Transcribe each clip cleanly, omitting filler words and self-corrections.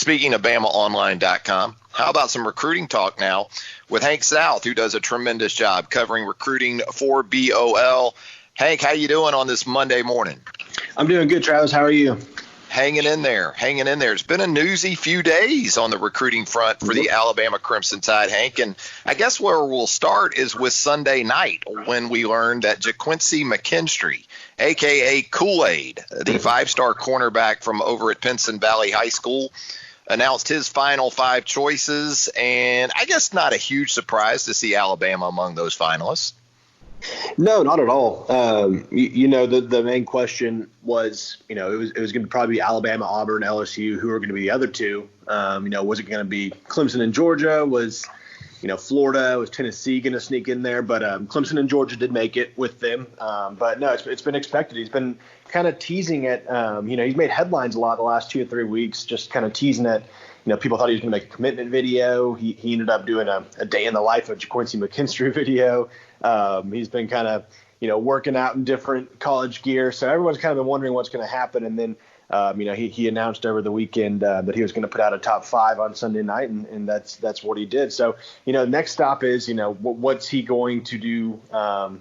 Speaking of BamaOnline.com, how about some recruiting talk now with Hank South, who does a tremendous job covering recruiting for BOL. Hank, how you doing on this Monday morning? I'm doing good, Travis. How are you? Hanging in there. It's been a newsy few days on the recruiting front for the Alabama Crimson Tide, Hank. And I guess where we'll start is with Sunday night when we learned that JaQuincy McKinstry, a.k.a. Koolaid, the five-star cornerback from over at Pinson Valley High School, announced his final five choices. And I guess not a huge surprise to see Alabama among those finalists. No, not at all. The main question was, it was going to probably be Alabama, Auburn, LSU, who are going to be the other two. Was it going to be Clemson and Georgia? Was, Florida, was Tennessee going to sneak in there? But Clemson and Georgia did make it with them. But no, it's been expected. He's been kind of teasing it. He's made headlines a lot the last 2 or 3 weeks, just kind of teasing it. People thought he was going to make a commitment video. He ended up doing a day in the life of JaQuincy McKinstry video. He's been kind of, working out in different college gear. So everyone's kind of been wondering what's going to happen. And then, he announced over the weekend that he was going to put out a top 5 on Sunday night. And that's what he did. So, next stop is, what's he going to do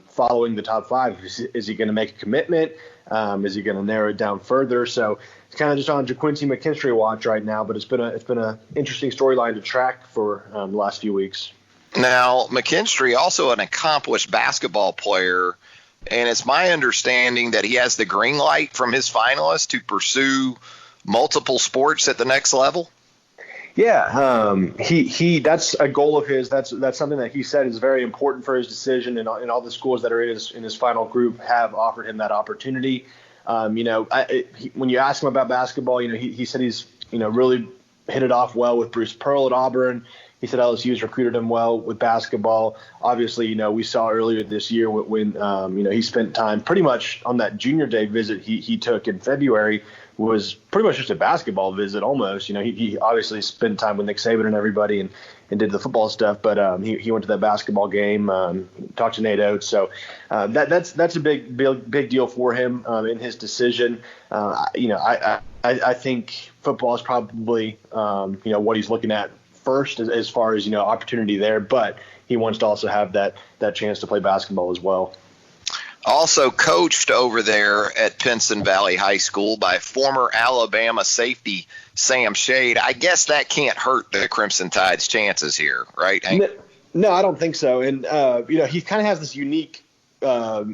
following the top 5? Is he going to make a commitment? Is he going to narrow it down further? So it's kind of just on JaQuincy McKinstry watch right now. But it's been a interesting storyline to track for the last few weeks. Now, McKinstry, also an accomplished basketball player, and it's my understanding that he has the green light from his finalists to pursue multiple sports at the next level. Yeah, he that's a goal of his. That's something that he said is very important for his decision, and all the schools that are in his final group have offered him that opportunity. When you ask him about basketball, he said he's really hit it off well with Bruce Pearl at Auburn. He said LSU's recruited him well with basketball. Obviously, we saw earlier this year when he spent time pretty much on that junior day visit he took in February was pretty much just a basketball visit almost. He obviously spent time with Nick Saban and everybody and did the football stuff, but he went to that basketball game, talked to Nate Oates. So that's a big deal for him in his decision. I think football is probably what he's looking at first as far as opportunity there, but he wants to also have that chance to play basketball as well. Also coached over there at Pinson Valley High School by former Alabama safety Sam Shade. I guess that can't hurt the Crimson Tide's chances here, right, Hank? No, I don't think so. And he kind of has this unique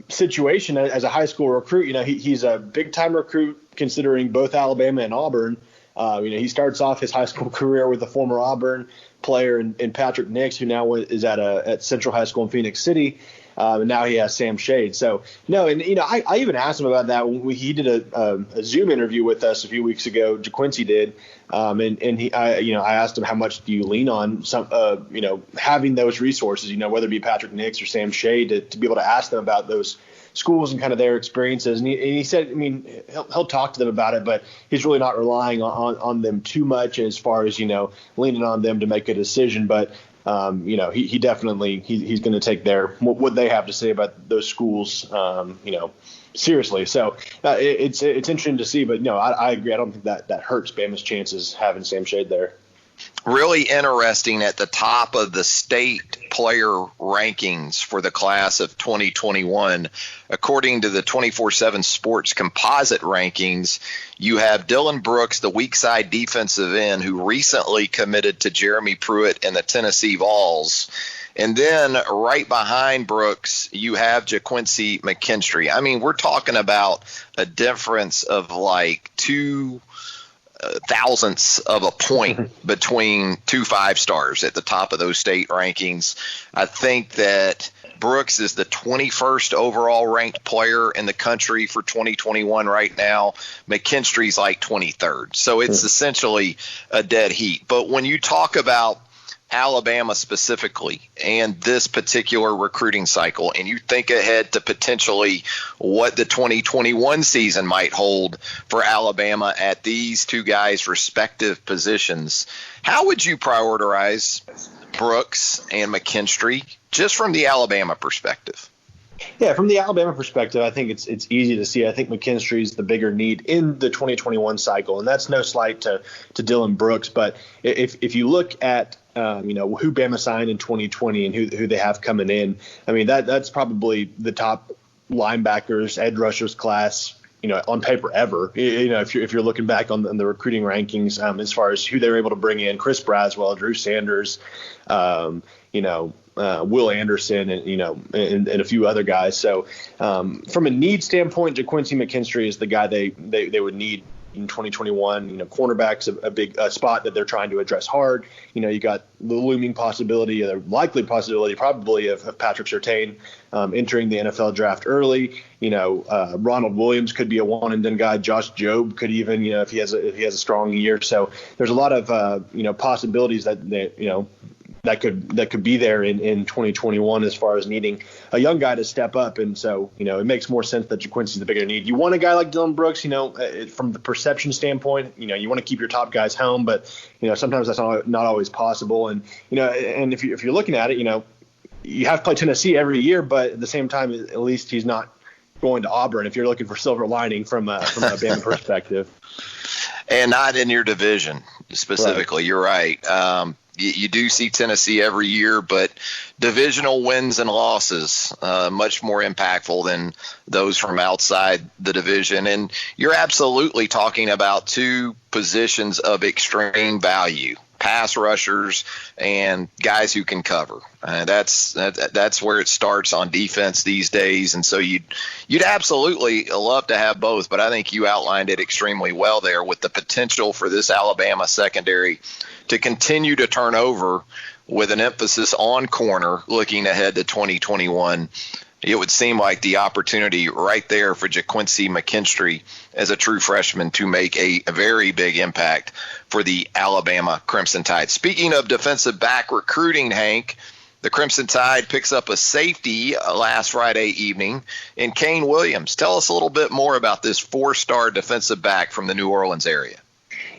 situation as a high school recruit. He's a big time recruit considering both Alabama and Auburn. He starts off his high school career with a former Auburn player in Patrick Nix, who now is at Central High School in Phoenix City. And now he has Sam Shade. So, no, and, I even asked him about that when he did a Zoom interview with us a few weeks ago. JaQuincy did. I asked him, how much do you lean on having those resources, whether it be Patrick Nix or Sam Shade to be able to ask them about those schools and kind of their experiences. And he said, he'll talk to them about it, but he's really not relying on them too much as far as, leaning on them to make a decision. But, he definitely, he's going to take what they have to say about those schools, seriously. So it's interesting to see, but no, I agree. I don't think that hurts Bama's chances having Sam Shade there. Really interesting at the top of the state player rankings for the class of 2021. According to the 24/7 Sports composite rankings, you have Dylan Brooks, the weak side defensive end, who recently committed to Jeremy Pruitt and the Tennessee Vols. And then right behind Brooks, you have JaQuincy McKinstry. I mean, we're talking about a difference of like 2 thousandths of a point between 2 5-stars at the top of those state rankings. I think that Brooks is the 21st overall ranked player in the country for 2021 right now. McKinstry's like 23rd. So it's essentially a dead heat. But when you talk about Alabama specifically and this particular recruiting cycle, and you think ahead to potentially what the 2021 season might hold for Alabama at these two guys' respective positions, how would you prioritize Brooks and McKinstry just from the Alabama perspective? Yeah, from the Alabama perspective, I think it's easy to see. I think McKinstry is the bigger need in the 2021 cycle, and that's no slight to Dylan Brooks. But if you look at who Bama signed in 2020 and who they have coming in, I mean that's probably the top linebackers, edge rushers class, on paper ever. If you're looking back on the recruiting rankings, as far as who they were able to bring in, Chris Braswell, Drew Sanders, Will Anderson, and a few other guys. So from a need standpoint, JaQuincy McKinstry is the guy they would need in 2021. Cornerback's a big spot that they're trying to address hard. You got the looming possibility, or the likely possibility probably of Patrick Surtain entering the NFL draft early. Ronald Williams could be a one and done guy. Josh Jobe could even, if he has a strong year. So there's a lot of possibilities that could be there in 2021 as far as needing a young guy to step up. And so, it makes more sense that JaQuincy's the bigger need. You want a guy like Dylan Brooks, from the perception standpoint, you want to keep your top guys home, but, sometimes that's not always possible. And, and if you're looking at it, you have to play Tennessee every year, but at the same time, at least he's not going to Auburn if you're looking for silver lining from a Bama perspective. And not in your division specifically. Right. You're right. You do see Tennessee every year, but divisional wins and losses much more impactful than those from outside the division. And you're absolutely talking about two positions of extreme value: pass rushers and guys who can cover. That's where it starts on defense these days. And so you'd absolutely love to have both, but I think you outlined it extremely well there, with the potential for this Alabama secondary to continue to turn over with an emphasis on corner looking ahead to 2021. It would seem like the opportunity right there for JaQuincy McKinstry as a true freshman to make a very big impact for the Alabama Crimson Tide. Speaking of defensive back recruiting, Hank, the Crimson Tide picks up a safety last Friday evening in Kaine Williams. Tell us a little bit more about this 4-star defensive back from the New Orleans area.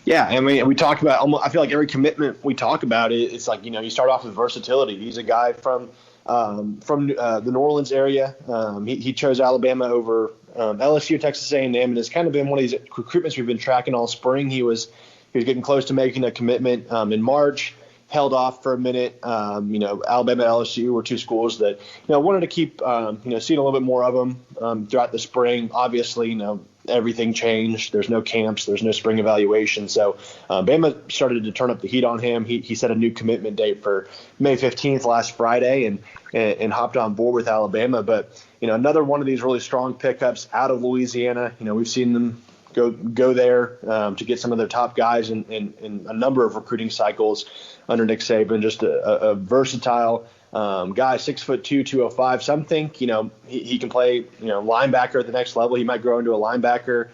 Yeah, I mean, we talk about – I feel like every commitment we talk about, it's like, you start off with versatility. He's a guy from the New Orleans area. He chose Alabama over LSU, Texas A&M, and it's kind of been one of these recruitments we've been tracking all spring. He was getting close to making a commitment in March, held off for a minute. Alabama, LSU were two schools that, wanted to keep, seeing a little bit more of him throughout the spring. Obviously, everything changed. There's no camps. There's no spring evaluation. So Bama started to turn up the heat on him. He set a new commitment date for May 15th last Friday and hopped on board with Alabama. But, another one of these really strong pickups out of Louisiana. We've seen them go there to get some of their top guys in a number of recruiting cycles under Nick Saban. Just a versatile guy, 6'2", 205. Some think, he can play, linebacker at the next level. He might grow into a linebacker.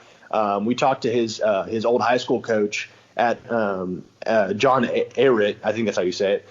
We talked to his old high school coach at John Arrett, I think that's how you say it.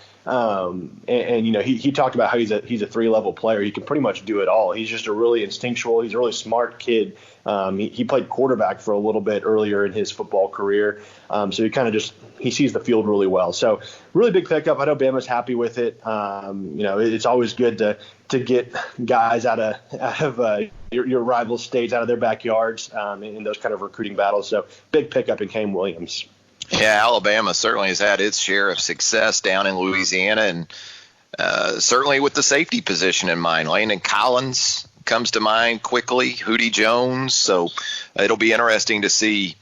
He talked about how he's a 3-level player. He can pretty much do it all. He's just a really instinctual. He's a really smart kid. He played quarterback for a little bit earlier in his football career. So he kind of he sees the field really well. So really big pickup. I know Bama's happy with it. It's always good to get guys out of your rival states, out of their backyards in those kind of recruiting battles. So big pickup in Kaine Williams. Yeah, Alabama certainly has had its share of success down in Louisiana, and certainly with the safety position in mind. Landon Collins comes to mind quickly, Hootie Jones. So it'll be interesting to see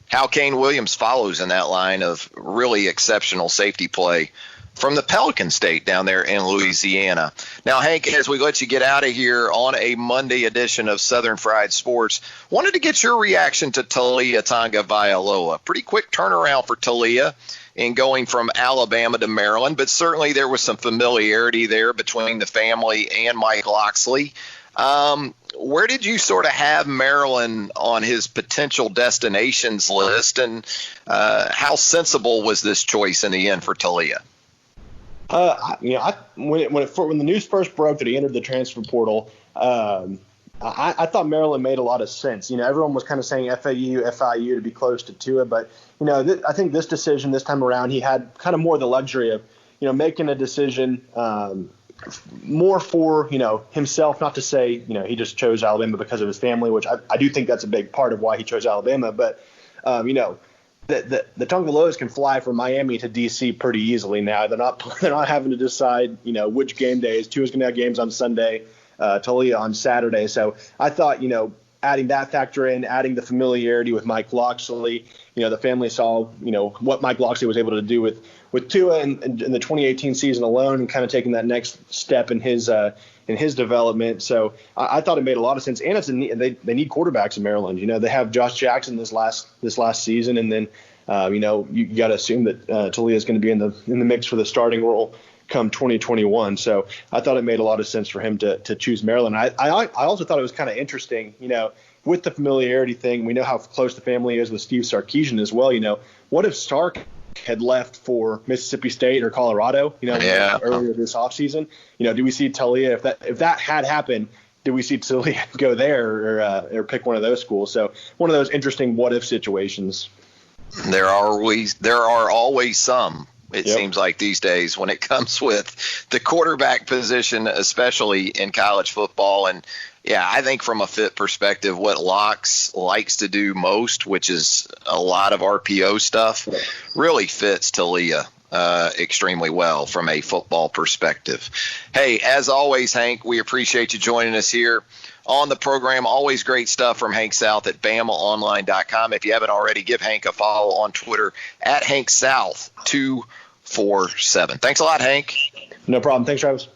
how Kaine Williams follows in that line of really exceptional safety play from the Pelican State down there in Louisiana. Now, Hank, as we let you get out of here on a Monday edition of Southern Fried Sports, wanted to get your reaction to Taulia Tagovailoa. Pretty quick turnaround for Taulia in going from Alabama to Maryland, but certainly there was some familiarity there between the family and Mike Locksley. Where did you sort of have Maryland on his potential destinations list, and how sensible was this choice in the end for Taulia? When the news first broke that he entered the transfer portal, I thought Maryland made a lot of sense. Everyone was kind of saying FAU, FIU to be close to Tua, but I think this decision this time around, he had kind of more the luxury of making a decision more for, himself, not to say, he just chose Alabama because of his family, which I do think that's a big part of why he chose Alabama. But, the Tuscaloos can fly from Miami to D.C. pretty easily now. They're not having to decide, which game days. Tua's going to have games on Sunday, Taulia on Saturday. So I thought, adding that factor in, adding the familiarity with Mike Locksley, the family saw, what Mike Locksley was able to do with Tua in the 2018 season alone, and kind of taking that next step in his development. So I thought it made a lot of sense. And they need quarterbacks in Maryland. They have Josh Jackson this last season, and then you got to assume that Taulia is going to be in the mix for the starting role come 2021. So I thought it made a lot of sense for him to choose Maryland. I also thought it was kind of interesting, with the familiarity thing. We know how close the family is with Steve Sarkisian as well. What if Sark had left for Mississippi State or Colorado, earlier this offseason? Do we see Taulia, if that had happened, do we see Taulia go there or pick one of those schools? So one of those interesting what if situations. There are always some. It seems like these days when it comes with the quarterback position, especially in college football. And yeah, I think from a fit perspective, what Locks likes to do most, which is a lot of RPO stuff, really fits Taulia extremely well from a football perspective. Hey, as always, Hank, we appreciate you joining us here on the program. Always great stuff from Hank South at BamaOnline.com. If you haven't already, give Hank a follow on Twitter at HankSouth247. Thanks a lot, Hank. No problem. Thanks, Travis.